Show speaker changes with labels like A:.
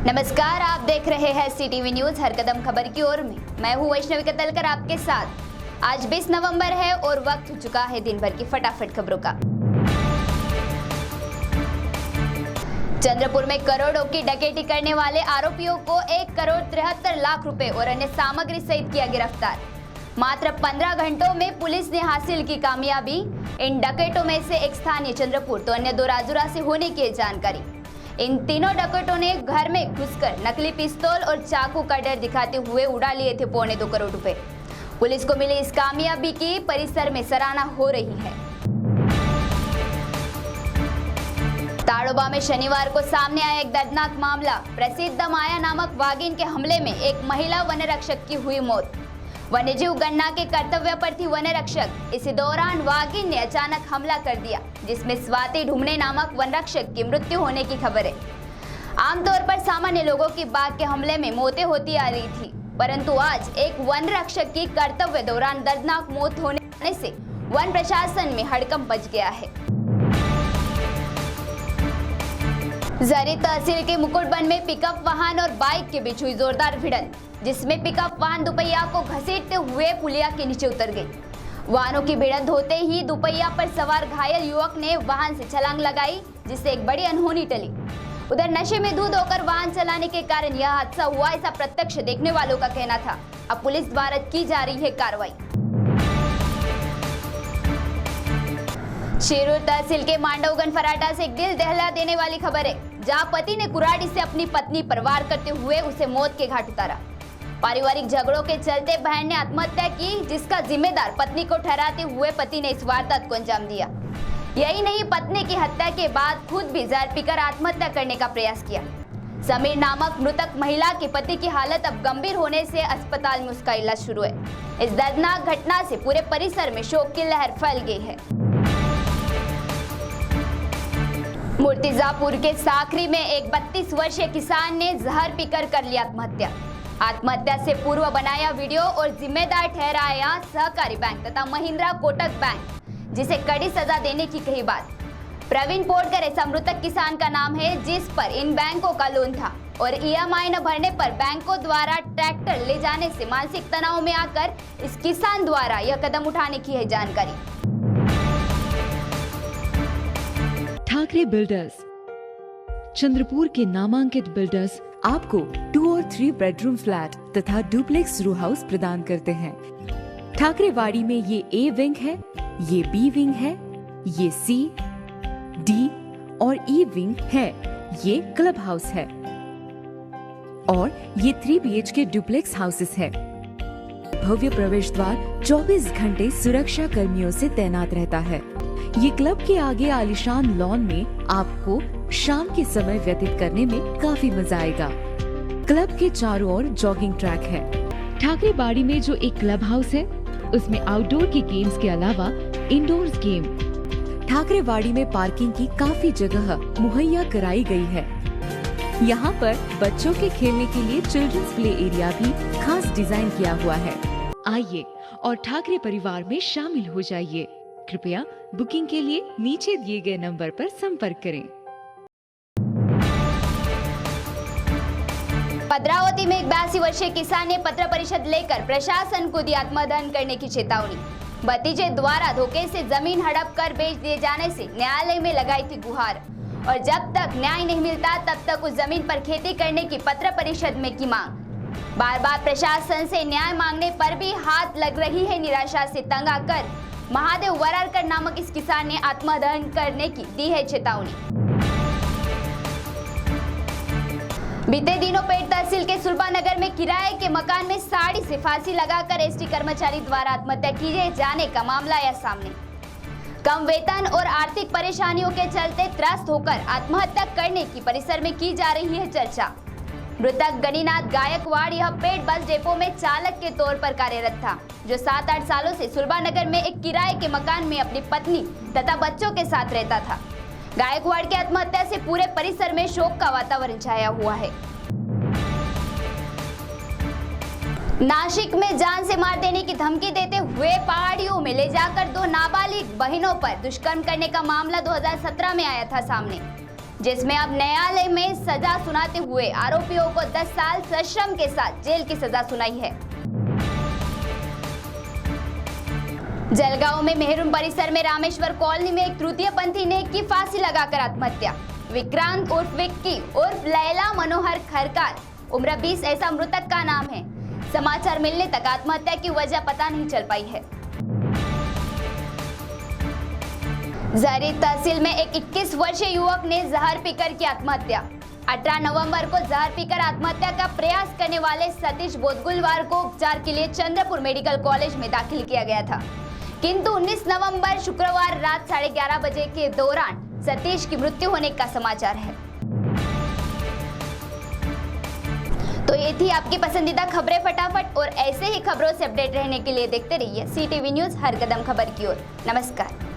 A: नमस्कार, आप देख रहे हैं सीटीवी न्यूज हर कदम खबर की ओर में। मैं हूं वैष्णवी कतलकर आपके साथ। आज 20 नवंबर है और वक्त हो चुका है दिन भर की फटाफट खबरों का। चंद्रपुर में करोड़ों की डकैती करने वाले आरोपियों को 1 करोड़ 73 लाख रुपए और अन्य सामग्री सहित किया गिरफ्तार। मात्र 15 घंटों में पुलिस ने हासिल की कामयाबी। इन डकैतों में से एक स्थानीय चंद्रपुर तो अन्य 2 राजूरा से होने की जानकारी। इन तीनों डकैतों ने घर में घुसकर नकली पिस्तौल और चाकू का डर दिखाते हुए उड़ा लिए थे 2.25 करोड़ रुपए। पुलिस को मिली इस कामयाबी की परिसर में सराहना हो रही है। ताड़ोबा में शनिवार को सामने आया एक दर्दनाक मामला। प्रसिद्ध माया नामक वागिन के हमले में एक महिला वन रक्षक की हुई मौत। वन्यजीव गणना के कर्तव्य पर थी वन रक्षक। इसी दौरान वागिन ने अचानक हमला कर दिया, जिसमें स्वाति ढूमने नामक वन रक्षक की मृत्यु होने की खबर है। आमतौर पर सामान्य लोगों की बाघ के हमले में मौतें होती आ रही थी, परंतु आज एक वन रक्षक की कर्तव्य दौरान दर्दनाक मौत होने से वन प्रशासन में हड़कंप मच गया है। जरी तहसील के मुकुटबन में पिकअप वाहन और बाइक के बीच हुई जोरदार भिड़ंत, जिसमें पिकअप वाहन दुपहिया को घसीटते हुए पुलिया के नीचे उतर गई। वाहनों की भिड़ंत होते ही दुपहिया पर सवार घायल युवक ने वाहन से छलांग लगाई, जिससे एक बड़ी अनहोनी टली। उधर नशे में धुत होकर वाहन चलाने के कारण यह हादसा हुआ, ऐसा प्रत्यक्ष देखने वालों का कहना था। अब पुलिस द्वारा की जा रही है कार्रवाई। शिरूर तहसील के मांडवगन फराटा से एक दिल दहला देने वाली खबर है, जहां पति ने कुराड़ी से अपनी पत्नी पर वार करते हुए उसे मौत के घाट उतारा। पारिवारिक झगड़ों के चलते बहन ने आत्महत्या की, जिसका जिम्मेदार पत्नी को ठहराते हुए पति ने इस वारदात को अंजाम दिया। यही नहीं, पत्नी की हत्या के बाद खुद भी जहर पीकर आत्महत्या करने का प्रयास किया। समीर नामक मृतक महिला के पति की हालत अब गंभीर होने से अस्पताल में उसका इलाज शुरू है। इस दर्दनाक घटना से पूरे परिसर में शोक की लहर फैल गई है। मुर्तिजापुर के साखरी में एक 32 वर्षीय किसान ने जहर पीकर कर लिया आत्महत्या। आत्महत्या से पूर्व बनाया वीडियो और जिम्मेदार ठहराया सहकारी बैंक तथा महिंद्रा कोटक बैंक, जिसे कड़ी सजा देने की कही बात। प्रवीण पोटकर ऐसा मृतक किसान का नाम है, जिस पर इन बैंकों का लोन था और EMI न भरने पर बैंकों द्वारा ट्रैक्टर ले जाने से मानसिक तनाव में आकर इस किसान द्वारा यह कदम उठाने की है जानकारी।
B: ठाकरे बिल्डर्स, चंद्रपुर के नामांकित बिल्डर्स आपको 2 और 3 बेडरूम फ्लैट तथा डुप्लेक्स रो हाउस प्रदान करते हैं। ठाकरेवाड़ी में ये A विंग है, ये B विंग है, ये C, D और E विंग है, ये क्लब हाउस है और ये 3 BHK डुप्लेक्स हाउसेस है। भव्य प्रवेश द्वार 24 घंटे सुरक्षा कर्मियों से तैनात रहता है। ये क्लब के आगे आलीशान लॉन में आपको शाम के समय व्यतीत करने में काफी मजा आएगा। क्लब के चारों ओर जॉगिंग ट्रैक है। ठाकरेबाड़ी में जो एक क्लब हाउस है, उसमें आउटडोर के गेम्स के अलावा इंडोर्स गेम। ठाकरेबाड़ी में पार्किंग की काफी जगह मुहैया कराई गई है। यहाँ पर बच्चों के खेलने के लिए चिल्ड्रंस प्ले एरिया भी खास डिजाइन किया हुआ है। आइए और ठाकरे परिवार में शामिल हो जाइए। कृपया बुकिंग के लिए नीचे दिए गए नंबर पर संपर्क करें।
A: भद्रावती में एक 82 वर्षीय किसान ने पत्र परिषद लेकर प्रशासन को दी आत्मदहन करने की चेतावनी। भतीजे द्वारा धोखे से जमीन हड़प कर बेच दिए जाने से न्यायालय में लगाई थी गुहार और जब तक न्याय नहीं मिलता तब तक उस जमीन पर खेती करने की पत्र परिषद में की मांग। बार बार प्रशासन से न्याय मांगने पर भी हाथ लग रही है निराशा से तंग आकर महादेव वरारकर नामक इस किसान ने आत्मदहन करने की दी है चेतावनी। बीते दिनों पेट तहसील के सुलभानगर में किराए के मकान में साड़ी से फांसी लगाकर एसटी कर्मचारी द्वारा आत्महत्या किए जाने का मामला आया सामने। कम वेतन और आर्थिक परेशानियों के चलते त्रस्त होकर आत्महत्या करने की परिसर में की जा रही है चर्चा। मृतक गणिनाथ गायकवाड़ यह पेट बस डेपो में चालक के तौर पर कार्यरत था, जो 7-8 सालों से सुलभानगर में एक किराए के मकान में अपनी पत्नी तथा बच्चों के साथ रहता था। गायकवाड़ की आत्महत्या से पूरे परिसर में शोक का वातावरण छाया हुआ है। नासिक में जान से मार देने की धमकी देते हुए पहाड़ियों में ले जाकर 2 नाबालिग बहनों पर दुष्कर्म करने का मामला 2017 में आया था सामने, जिसमें अब न्यायालय में सजा सुनाते हुए आरोपियों को 10 साल सश्रम के साथ जेल की सजा सुनाई है। जलगांव में मेहरून परिसर में रामेश्वर कॉलोनी में एक तृतीयपंथी ने की फांसी लगाकर आत्महत्या। विक्रांत उर्फ विक्की उर्फ लैला मनोहर खरकार उम्र 20 ऐसा मृतक का नाम है। समाचार मिलने तक आत्महत्या की वजह पता नहीं चल पाई है। जहरी तहसील में एक 21 वर्षीय युवक ने जहर पीकर की आत्महत्या। 18 नवंबर को जहर पीकर आत्महत्या का प्रयास करने वाले सतीश बोधगुलवार को उपचार के लिए चंद्रपुर मेडिकल कॉलेज में दाखिल किया गया था, किंतु 19 नवंबर शुक्रवार रात 11:30 बजे के दौरान सतीश की मृत्यु होने का समाचार है। तो ये थी आपकी पसंदीदा खबरें फटाफट, और ऐसे ही खबरों से अपडेट रहने के लिए देखते रहिए CTV न्यूज़, हर कदम खबर की ओर। नमस्कार।